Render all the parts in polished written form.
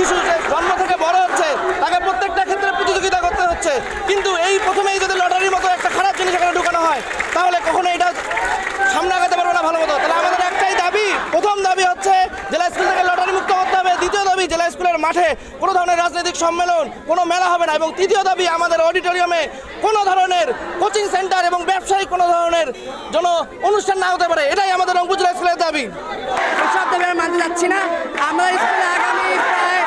শিশু যে জন্ম থেকে বড় হচ্ছে তাকে প্রত্যেকটা ক্ষেত্রে প্রতিযোগিতা করতে হচ্ছে, কিন্তু এই প্রথমেই যদি লটারির মতো একটা খারাপ জিনিস এখানে ঢুকানো হয় তাহলে কখনো এটা সামনে আগাতে পারবো না ভালো মতো। তাহলে আমাদের একটাই দাবি, প্রথম দাবি হচ্ছে জেলা স্কুল থেকে লটারি মুক্ত করতে হবে। দ্বিতীয় দাবি, জেলা স্কুলের মাঠে কোনো ধরনের রাজনৈতিক সম্মেলন, কোনো মেলা হবে না। এবং তৃতীয় দাবি, আমাদের অডিটোরিয়ামে কোনো ধরনের কোচিং সেন্টার এবং ব্যবসায়িক কোনো ধরনের যেন অনুষ্ঠান না হতে পারে। এটাই আমাদের রংপুর জেলা স্কুলের দাবি। এসব দাবি আমরা মানতে যাচ্ছি না। আমরা স্কুলে আগামী প্রায়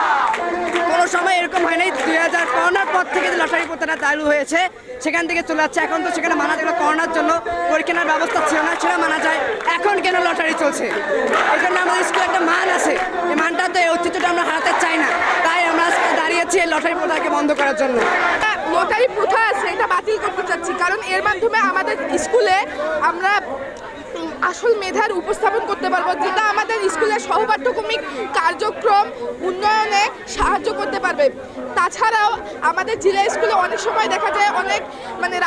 কোনো সময় এরকম হয় নাই, 2000 করোনার পর থেকে যে লটারি প্রথাটা চালু হয়েছে সেখান থেকে চলে যাচ্ছে। এখন তো সেখানে মানা গেল করোনার জন্য পরীক্ষা নেওয়ার ব্যবস্থা ছিল না, সেটা মানা যায়। এখন কেন লটারি চলছে? এই জন্য আমাদের স্কুলে একটা মান আছে, এই মানটা তো এই ঐতিহ্যটা আমরা হারাতে চাই না। তাই আমরা আজকে দাঁড়িয়েছি এই লটারি প্রথাকে বন্ধ করার জন্য। লটারি প্রথা আছে এটা বাতিল করতে চাচ্ছি, কারণ এর মাধ্যমে আমাদের স্কুলে আমরা আসল মেধার উপস্থাপন করতে পারবো, যেটা আমাদের স্কুলের সহপাঠ্যক্রমিক কার্যক্রম উন্নয়নে সাহায্য করতে পারবে। তাছাড়াও আমাদের জেলা স্কুলে অনেক সময় দেখা যায় অনেক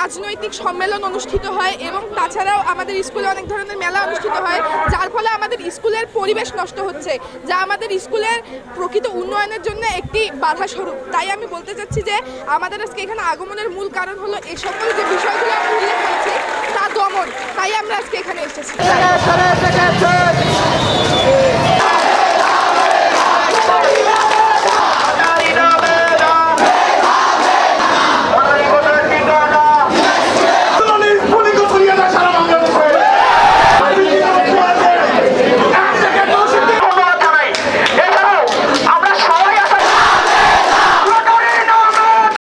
রাজনৈতিক সম্মেলন অনুষ্ঠিত হয়, এবং তাছাড়াও আমাদের স্কুলে অনেক ধরনের মেলা অনুষ্ঠিত হয়, যার ফলে আমাদের স্কুলের পরিবেশ নষ্ট হচ্ছে, যা আমাদের স্কুলের প্রকৃত উন্নয়নের জন্য একটি বাধা স্বরূপ। তাই আমি বলতে চাচ্ছি যে আমাদের আজকে এখানে আগমনের মূল কারণ হলো এই সকল যে বিষয়গুলো আমি উল্লেখ করেছি তা দমন। তাই আমরা আজকে এখানে এসেছি।